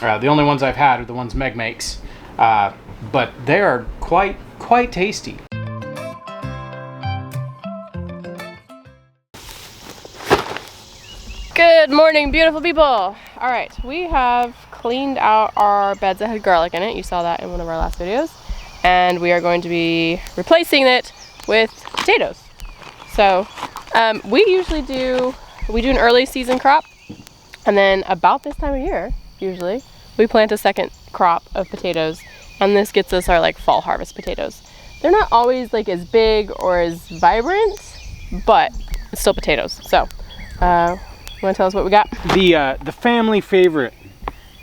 The only ones I've had are the ones Meg makes, but they are quite tasty. Good morning, beautiful people. All right, we have cleaned out our beds that had garlic in it. You saw that in one of our last videos. And we are going to be replacing it with potatoes. So we usually do an early season crop, and then about this time of year, usually, we plant a second crop of potatoes, and this gets us our like fall harvest potatoes. They're not always like as big or as vibrant, but it's still potatoes. So you want to tell us what we got? The family favorite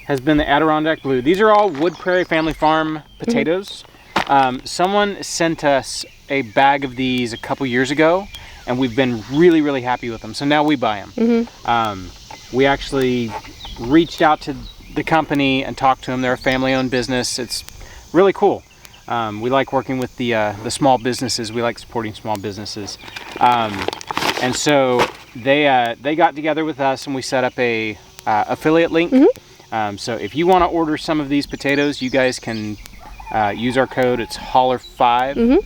has been the Adirondack Blue. These are all Wood Prairie Family Farm potatoes. Someone sent us a bag of these a couple years ago, and we've been really happy with them. So now we buy them. We actually reached out to the company and talked to them. They're a family-owned business. It's really cool. We like working with the small businesses. We like supporting small businesses. And so they got together with us, and we set up a affiliate link. So if you want to order some of these potatoes, you guys can use our code. It's Hollar5.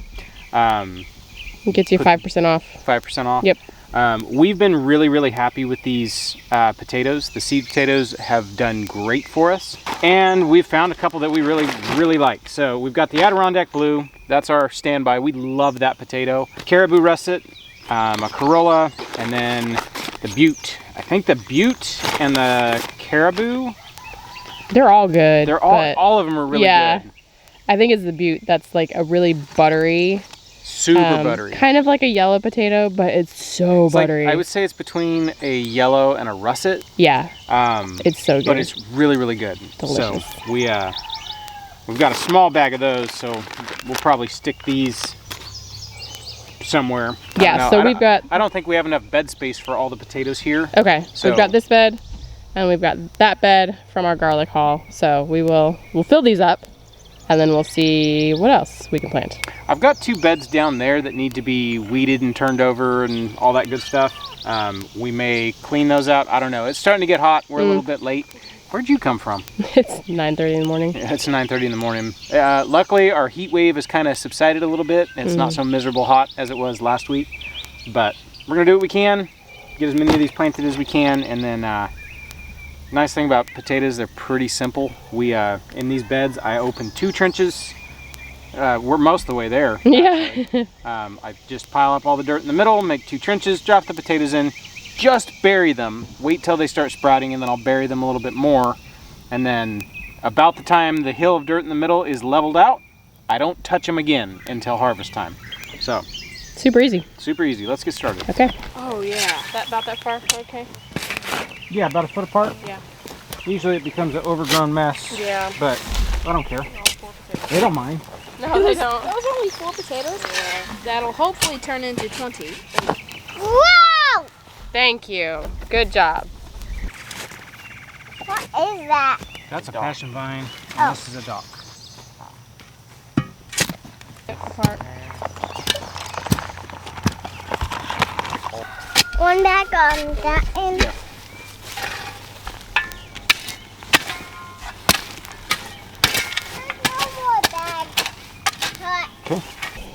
It gets you 5% off. 5% off. Yep. We've been really happy with these potatoes. The seed potatoes have done great for us, and we've found a couple that we really like. So we've got the Adirondack Blue. That's our standby. We love that potato. Caribou Russet, a Corolla, and then the Butte. I think the Butte and the Caribou, they're all good. They're all of them are really good. I think it's the Butte that's like a really buttery, super buttery, kind of like a yellow potato, but it's so buttery. Like, I would say it's between a yellow and a russet. Yeah. It's so good. But it's really good. Delicious. So we've got a small bag of those, so we'll probably stick these somewhere. Yeah. So we've got. I don't think we have enough bed space for all the potatoes here. Okay. So we've got this bed, and we've got that bed from our garlic haul. So we'll fill these up, and then we'll see what else we can plant. I've got 2 beds down there that need to be weeded and turned over and all that good stuff. We may clean those out. I don't know. It's starting to get hot. We're a little bit late. Where'd you come from? It's 9:30 in the morning. Yeah, it's 9:30 in the morning. Luckily, our heat wave has kind of subsided a little bit. It's not so miserable hot as it was last week. But we're going to do what we can, get as many of these planted as we can, and then nice thing about potatoes, they're pretty simple. We in these beds, I opened 2 trenches. We're most of the way there. Yeah. I just pile up all the dirt in the middle, make 2 trenches, drop the potatoes in, just bury them, wait till they start sprouting, and then I'll bury them a little bit more. And then about the time the hill of dirt in the middle is leveled out, I don't touch them again until harvest time. So super easy. Super easy. Let's get started. Okay. Oh yeah. About that far? Okay. Yeah, about a foot apart. Yeah. Usually it becomes an overgrown mess. Yeah. But I don't care. They don't mind. No, they don't. That was only 4 potatoes. Yeah. That'll hopefully turn into 20. Wow! Thank you. Good job. What is that? That's a passion vine, and this is a dock. One back on that end. Yeah. There's no more bags. Okay.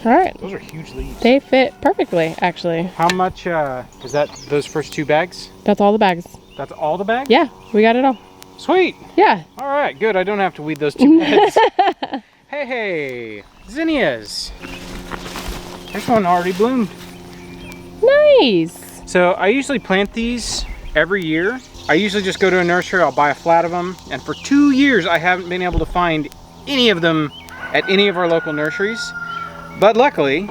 All right. Those are huge leaves. They fit perfectly, actually. How much is that? Those first 2 bags? That's all the bags. That's all the bags? Yeah, we got it all. Sweet. Yeah. All right, good. I don't have to weed those 2 beds. Hey, zinnias. There's one already bloomed. Nice. So I usually plant these every year. I usually just go to a nursery, I'll buy a flat of them, and for 2 years I haven't been able to find any of them at any of our local nurseries. But luckily,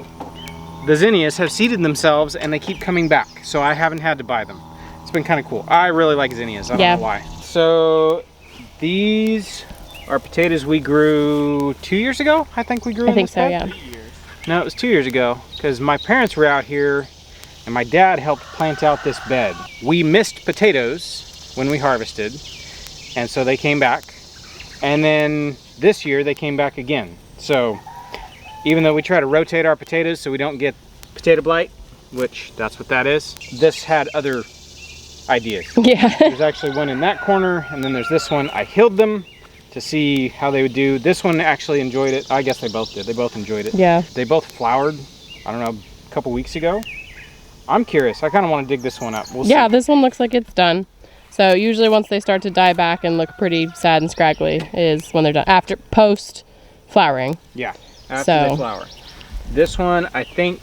the zinnias have seeded themselves and they keep coming back, so I haven't had to buy them. It's been kind of cool. I really like zinnias, I don't know why. So these are potatoes we grew 2 years ago, I think we grew. I think so, yeah. No, it was 2 years ago, because my parents were out here and my dad helped plant out this bed. We missed potatoes when we harvested, and so they came back. And then this year they came back again. So even though we try to rotate our potatoes so we don't get potato blight, which that's what that is, this had other ideas. Yeah. There's actually one in that corner, and then there's this one. I healed them to see how they would do. This one actually enjoyed it. I guess they both did. They both enjoyed it. Yeah. They both flowered, I don't know, a couple weeks ago. I'm curious. I kind of want to dig this one up. We'll see. Yeah, this one looks like it's done. So usually once they start to die back and look pretty sad and scraggly is when they're done. After post flowering. Yeah, after they flower. This one, I think,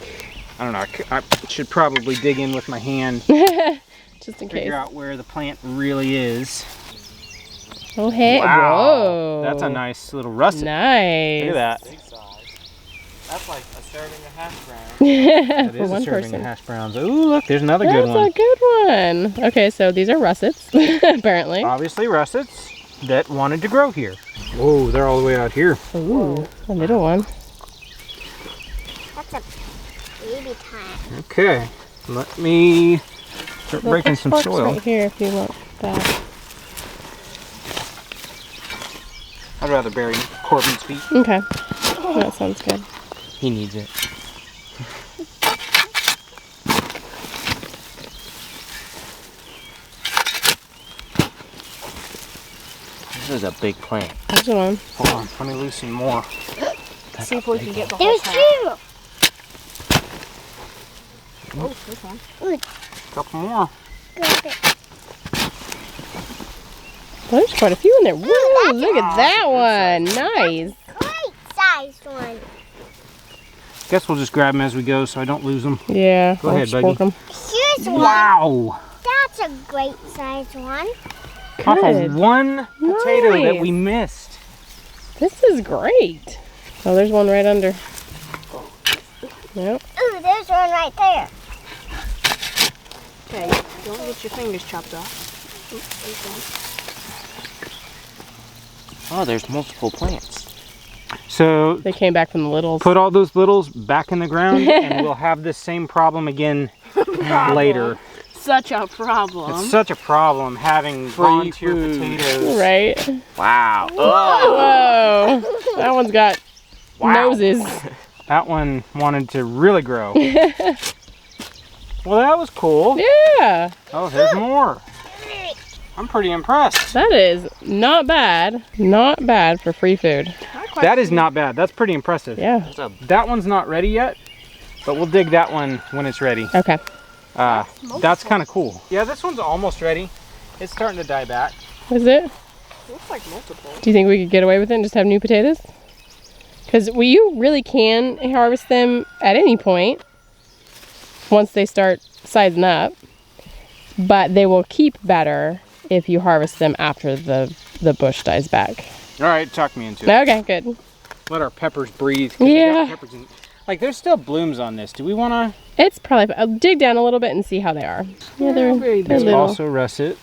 I don't know, I should probably dig in with my hand. Just in case. Figure out where the plant really is. Oh, hey. Wow. Whoa. That's a nice little russet. Nice. Look at that. Big size. That's like a serving of hash browns. That For is one a serving person. of hash browns. Ooh, look, there's another good one. That's a good one. Okay, so these are russets, apparently. Obviously russets that wanted to grow here. Whoa, they're all the way out here. Ooh, a little one. That's a baby time. Okay, let me start breaking some Forks soil. right here if you want that. I'd rather bury Corbin's feet. Okay, that sounds good. He needs it. This is a big plant. There's one. Hold on, let me loosen more. See if we can get the whole There's plant. two. Oh, this one. Couple more. Grab it. There's quite a few in there. Woo, that's look at that one. Nice. Great sized one. Guess we'll just grab them as we go so I don't lose them. Yeah. Go ahead, I'll fork Becky. 'em. Here's one. Wow! That's a great sized one. Off Good. of one potato that Nice. we missed. This is great. Oh, there's one right under. Nope. Ooh, there's one right there. Okay, don't get your fingers chopped off. Oops, there's one. Oh, there's multiple plants. So They came back from the littles. put all those littles back in the ground and we'll have this same problem again later. Such a problem. It's such a problem having volunteer food. potatoes. Right. Wow. Whoa. That one's got noses. That one wanted to really grow. Well, that was cool. Yeah. Oh, there's more. I'm pretty impressed. That is not bad. Not bad for free food. That is not bad. That's pretty impressive. Yeah. There's a That one's not ready yet, but we'll dig that one when it's ready. Okay. That's kind of cool. Yeah, this one's almost ready. It's starting to die back. Is it? Looks like multiple. Do you think we could get away with it and just have new potatoes? Because you really can harvest them at any point once they start sizing up, but they will keep better if you harvest them after the bush dies back. All right, talk me into it. Okay, good. Let our peppers breathe. 'Cause we got Yeah. peppers in- like, there's still blooms on this. Do we want to? It's probably, I'll dig down a little bit and see how they are. Yeah, they're It's little. also russet.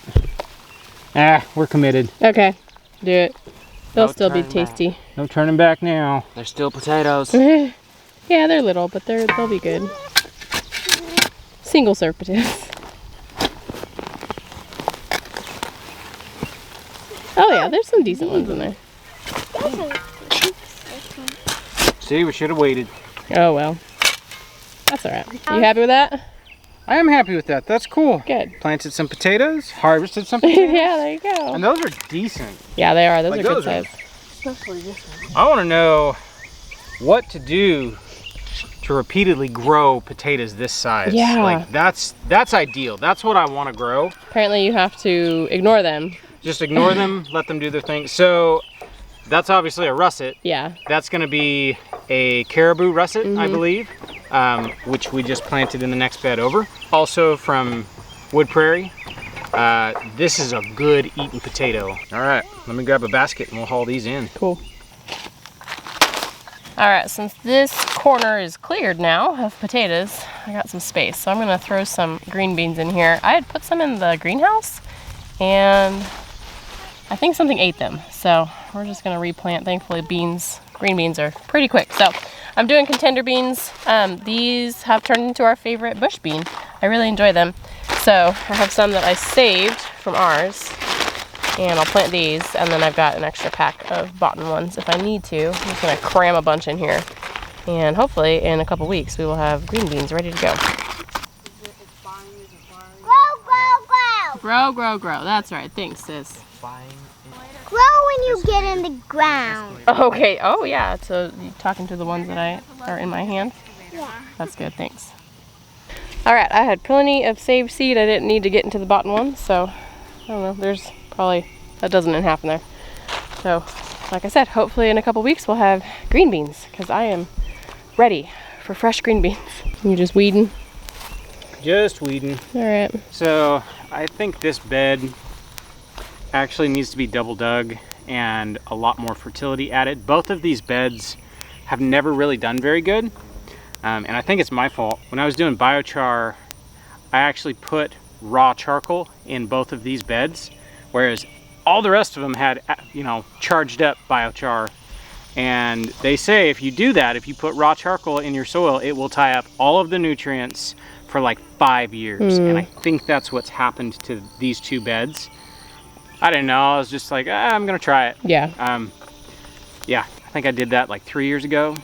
Ah, we're committed. Okay, do it. They'll No still be turning back. tasty. No turning back now. There's still potatoes. Yeah, they're little, but they'll be good. Single serve potatoes. Oh yeah, there's some decent ones in there. See, we should have waited. Oh well. That's alright. You happy with that? I am happy with that. That's cool. Good. Planted some potatoes, harvested some potatoes, Yeah, there you go. and those are decent. Yeah, they are. Those Like, are good those are- size. Especially this one. I want to know what to do to repeatedly grow potatoes this size. Yeah. Like, that's ideal. That's what I want to grow. Apparently you have to ignore them. Just ignore them, let them do their thing. So that's obviously a russet. Yeah. That's going to be a caribou russet, I believe, which we just planted in the next bed over. Also from Wood Prairie. This is a good eating potato. All right, let me grab a basket and we'll haul these in. Cool. All right, since this corner is cleared now of potatoes, I got some space. So I'm gonna throw some green beans in here. I had put some in the greenhouse and I think something ate them. So we're just gonna replant. Thankfully green beans are pretty quick. So I'm doing contender beans. These have turned into our favorite bush bean. I really enjoy them. So I have some that I saved from ours and I'll plant these, and then I've got an extra pack of boughten ones if I need to. I'm just gonna cram a bunch in here, and hopefully in a couple weeks we will have green beans ready to go. Grow, grow, grow. Grow, grow, grow. That's right. Thanks, sis. Grow when you get in the ground. Okay. Oh, yeah. So you talking to the ones that are in my hand? Yeah. That's good. Thanks. All right. I had plenty of saved seed. I didn't need to get into the bottom one. So, I don't know. There's probably a dozen and a half in there. So, like I said, hopefully in a couple weeks we'll have green beans because I am ready for fresh green beans. You just weeding? Just weeding. All right. So I think this bed actually needs to be double dug and a lot more fertility added. Both of these beds have never really done very good. And I think it's my fault. When I was doing biochar, I actually put raw charcoal in both of these beds, whereas all the rest of them had, you know, charged up biochar. And they say if you do that, if you put raw charcoal in your soil, it will tie up all of the nutrients for like 5 years. And I think that's what's happened to these two beds. I didn't know. I was just like, I'm gonna try it. Yeah. Yeah, I think I did that like 3 years ago.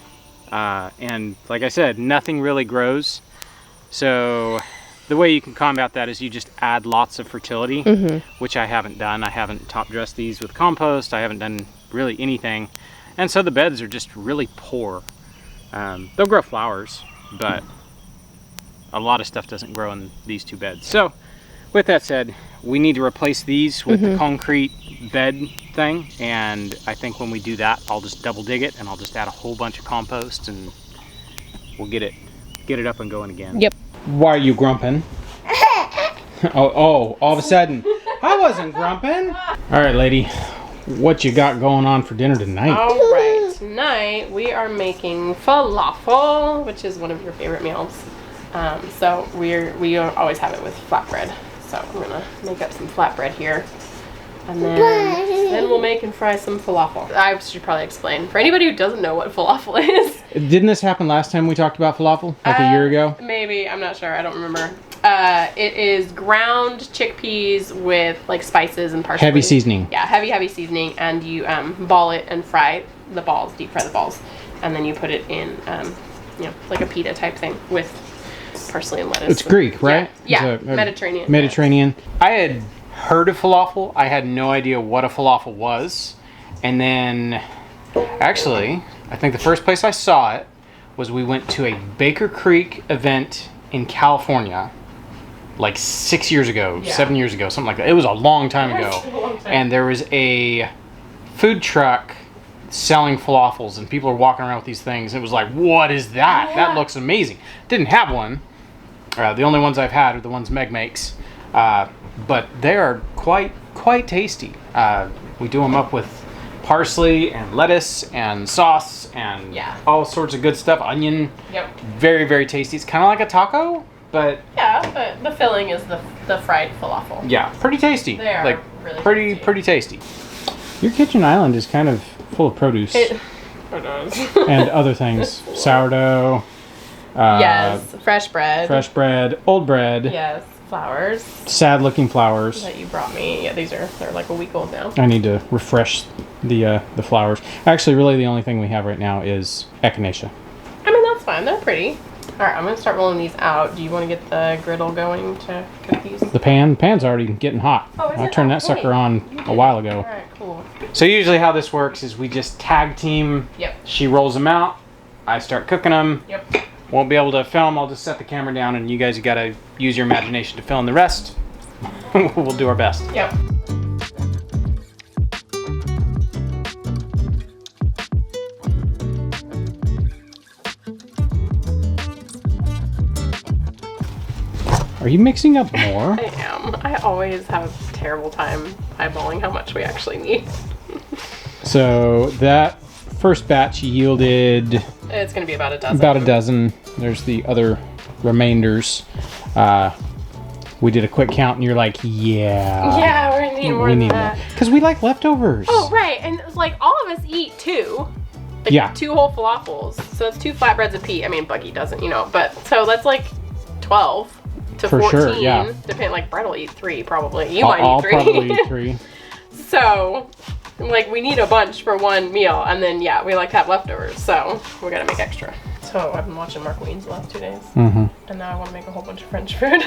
And like I said, nothing really grows. So the way you can combat that is you just add lots of fertility, which I haven't done. I haven't top dressed these with compost. I haven't done really anything. And so the beds are just really poor. They'll grow flowers, but a lot of stuff doesn't grow in these two beds. So with that said, we need to replace these with the concrete bed thing. And I think when we do that, I'll just double dig it and I'll just add a whole bunch of compost and we'll get it up and going again. Yep. Why are you grumping? oh, all of a sudden. I wasn't grumping. All right, lady. What you got going on for dinner tonight? All right. Tonight we are making falafel, which is one of your favorite meals. So we always have it with flatbread. So I'm gonna make up some flatbread here. And then we'll make and fry some falafel. I should probably explain. For anybody who doesn't know what falafel is. Didn't this happen last time we talked about falafel? Like a year ago? Maybe. I'm not sure. I don't remember. It is ground chickpeas with like spices and parsley. Heavy seasoning. Yeah, heavy seasoning. And you ball it and fry the balls, deep fry the balls. And then you put it in, you know, like a pita type thing with parsley and lettuce. It's Greek, right? Yeah, It's a Mediterranean. Mediterranean. I had heard of falafel. I had no idea what a falafel was. And then, actually, I think the first place I saw it was we went to a Baker Creek event in California like 6 years ago, 7 years ago, something like that. It was a long time ago. And there was a food truck selling falafels and people are walking around with these things. It was like, what is that? That looks amazing. Didn't have one. The only ones I've had are the ones Meg makes. But they are quite tasty. We do them up with parsley and lettuce and sauce and all sorts of good stuff. Onion. Yep. Very, very tasty. It's kind of like a taco, but but the filling is the fried falafel. Yeah, pretty tasty. They are like really pretty tasty. Your kitchen island is kind of full of produce. It does. And other things. Sourdough. Yes, fresh bread, old bread. Yes, flowers. Sad looking flowers. That you brought me. Yeah, they're like a week old now. I need to refresh the flowers. Actually, really the only thing we have right now is echinacea. I mean, that's fine. They're pretty. All right, I'm going to start rolling these out. Do you want to get the griddle going to cook these? The pan's already getting hot. Oh, is I it? turned that sucker on a while ago. All right, cool. So usually how this works is we just tag team. Yep. She rolls them out. I start cooking them. Yep. Won't be able to film. I'll just set the camera down and you guys got to use your imagination to fill in the rest. We'll do our best. Yep. Are you mixing up more? I am. I always have a terrible time eyeballing how much we actually need. So that first batch yielded It's going to be about a dozen. about a dozen. There's the other remainders. We did a quick count and you're like, Yeah, we're going to need more than that. Because we like leftovers. Oh, right. And it's like all of us eat two. Like 2 whole falafels. So that's 2 flatbreads a piece. I mean, Buggy doesn't, you know. But so that's like 12 to For 14. sure, yeah. Depending, like Brett will eat 3 probably. You I'll might eat 3. probably eat 3. So, like, we need a bunch for one meal. And then, yeah, we like to have leftovers. So we got to make extra. So I've been watching Mark Wiens the last 2 days. Mm-hmm. And now I want to make a whole bunch of French food.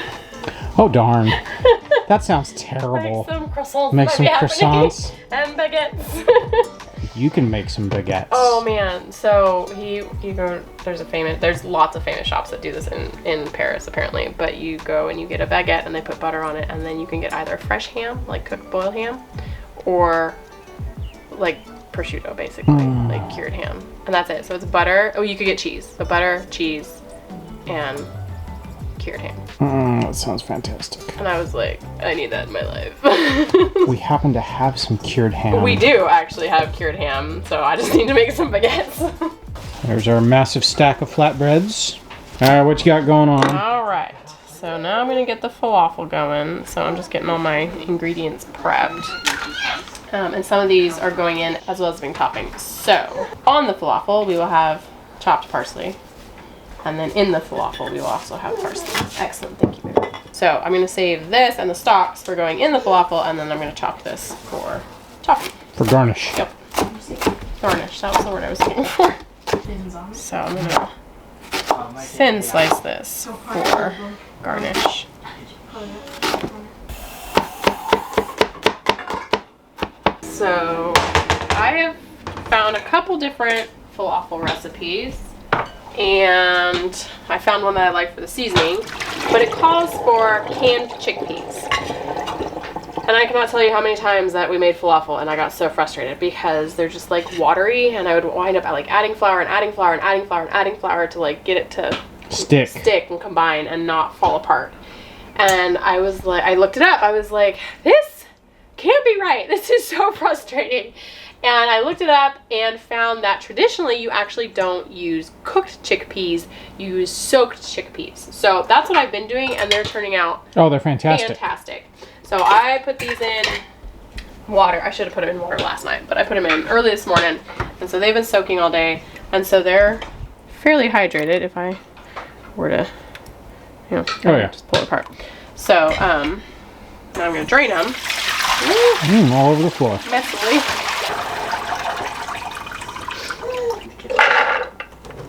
Oh darn. That sounds terrible. Make some croissants. Make might some be happening. croissants. And baguettes. You can make some baguettes. Oh man, so there's lots of famous shops that do this in Paris apparently, but you go and you get a baguette and they put butter on it, and then you can get either fresh ham, like cooked boiled ham, or like prosciutto basically, like cured ham. And that's it. So it's butter. Oh, you could get cheese. So butter, cheese, and cured ham. That sounds fantastic. And I was like, I need that in my life. We happen to have some cured ham. We do actually have cured ham, so I just need to make some baguettes. There's our massive stack of flatbreads. All right, what you got going on? All right, so now I'm gonna get the falafel going. So I'm just getting all my ingredients prepped. And some of these are going in as well as being toppings. So on the falafel, we will have chopped parsley. And then in the falafel, we will also have parsley. Excellent, thank you, baby. So I'm gonna save this and the stalks for going in the falafel, and then I'm gonna chop this for topping. For garnish. Yep. Garnish, that was the word I was looking for. So I'm gonna thin slice this for garnish. So I have found a couple different falafel recipes, and I found one that I like for the seasoning, but it calls for canned chickpeas. And I cannot tell you how many times that we made falafel and I got so frustrated because they're just like watery, and I would wind up like adding flour and adding flour and adding flour and adding flour to like get it to stick and combine and not fall apart. And I was like, I looked it up. I was like, this can't be right. This is so frustrating. And I looked it up and found that traditionally you actually don't use cooked chickpeas, you use soaked chickpeas. So that's what I've been doing, and they're turning out Oh, they're fantastic. fantastic. So I put these in water. I should have put them in water last night, but I put them in early this morning. And so they've been soaking all day. And so they're fairly hydrated if I were to, just pull it apart. So now I'm going to drain them. All over the floor. Messily.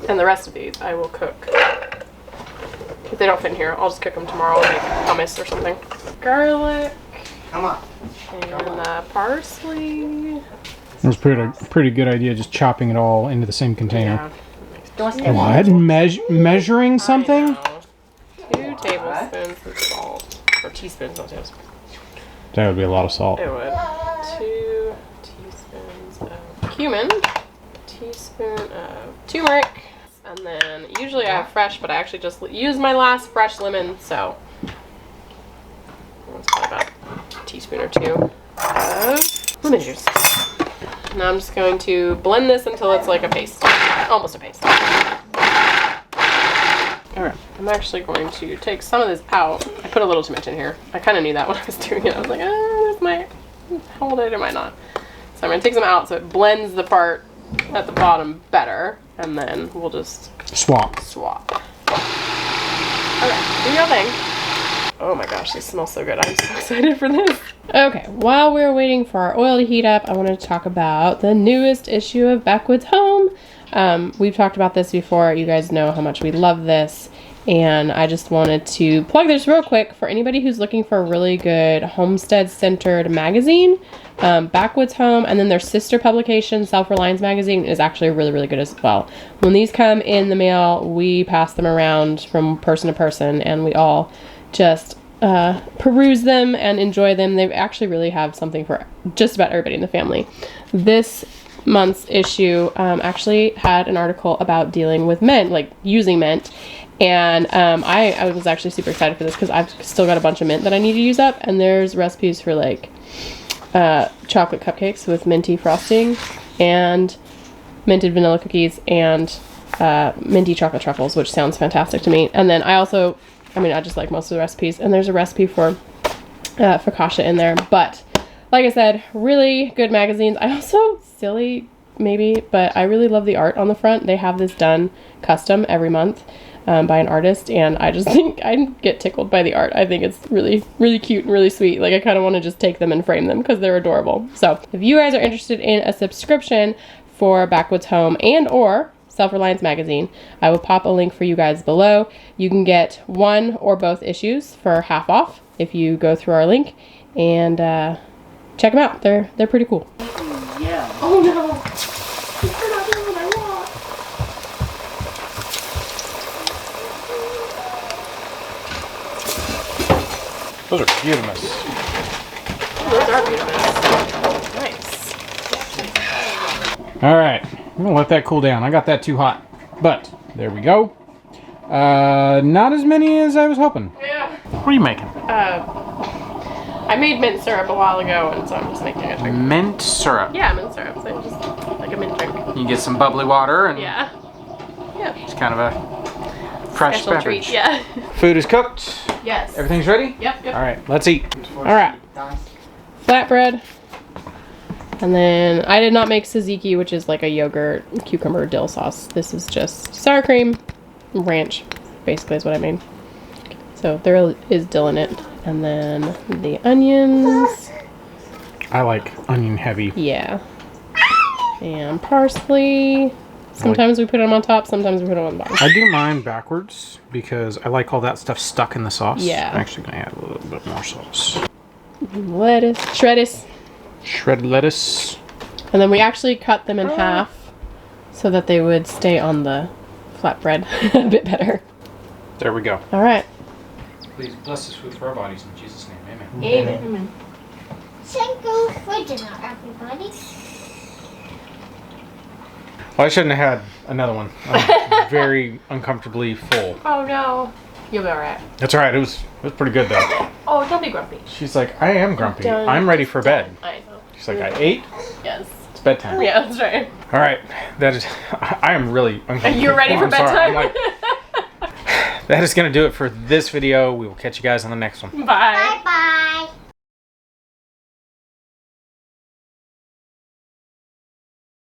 And the rest of these I will cook. If they don't fit in here, I'll just cook them tomorrow and make hummus or something. Garlic. Come on. And parsley. It was pretty good idea just chopping it all into the same container. Yeah. What? Measuring something? 2 tablespoons of salt. Or teaspoons, not tablespoons. That would be a lot of salt. It would. 2 teaspoons of cumin. A teaspoon of turmeric. And then usually I have fresh, but I actually just used my last fresh lemon, so that's probably about a teaspoon or 2 of lemon juice. Now I'm just going to blend this until it's like a paste, almost a paste. Alright, I'm actually going to take some of this out. I put a little too much in here. I kind of knew that when I was doing it. I was like, this might hold it or might not. So I'm going to take some out so it blends the part at the bottom better, and then we'll just swap. Alright, do your thing. Oh my gosh, this smells so good. I'm so excited for this. Okay, while we're waiting for our oil to heat up, I want to talk about the newest issue of Backwoods Home. We've talked about this before. You guys know how much we love this. And I just wanted to plug this real quick for anybody who's looking for a really good homestead-centered magazine. Backwoods Home, and then their sister publication, Self-Reliance Magazine, is actually really, really good as well. When these come in the mail, we pass them around from person to person, and we all just peruse them and enjoy them. They actually really have something for just about everybody in the family. This month's issue actually had an article about dealing with mint, like using mint. And I was actually super excited for this because I've still got a bunch of mint that I need to use up. And there's recipes for like chocolate cupcakes with minty frosting and minted vanilla cookies and minty chocolate truffles, which sounds fantastic to me. And then I just like most of the recipes. And there's a recipe for focaccia in there. But like I said, really good magazines. I also, silly maybe, but I really love the art on the front. They have this done custom every month by an artist, and I just think I get tickled by the art. I think it's really, really cute and really sweet. Like, I kind of want to just take them and frame them because they're adorable. So if you guys are interested in a subscription for Backwoods Home and or Self-Reliance magazine. I will pop a link for you guys below. You can get one or both issues for half off if you go through our link and check them out. They're pretty cool. Yeah. Oh no! You're not doing what I want. Those are beautiful. Those are beautiful. Nice. All right, I'm gonna let that cool down. I got that too hot, but there we go. Not as many as I was hoping. Yeah. What are you making? I made mint syrup a while ago, and so I'm just making a drink. Mint syrup. Yeah, mint syrup. So just like a mint drink. You get some bubbly water and Yeah. Yeah. it's kind of a fresh Special beverage. treat. Yeah. Food is cooked. Yes. Everything's ready? Yep. All right, let's eat. All right. Flatbread. And then I did not make tzatziki, which is like a yogurt, cucumber, dill sauce. This is just sour cream, ranch, basically is what I made. So there is dill in it. And then the onions. I like onion heavy. Yeah. And parsley. Sometimes we put them on top, sometimes we put them on the bottom. I do mine backwards because I like all that stuff stuck in the sauce. Yeah. I'm actually gonna add a little bit more sauce. Lettuce, Shredded lettuce. and then we actually cut them in half so that they would stay on the flatbread a bit better. There we go. All right. Please bless this food for our bodies in Jesus' name. Amen. Amen. Thank you for dinner, everybody. Well, I shouldn't have had another one. I'm very uncomfortably full. Oh no. You'll be all right. That's all right. It was pretty good though. Oh, don't be grumpy. She's like, I am grumpy. Done. I'm ready for bed. I know. She's like, I ate. Yes. It's bedtime. Yeah, that's right. All right. That is. I am really uncomfortable. You're ready for I'm sorry. bedtime? I'm like, that is gonna do it for this video. We will catch you guys on the next one. Bye. Bye bye.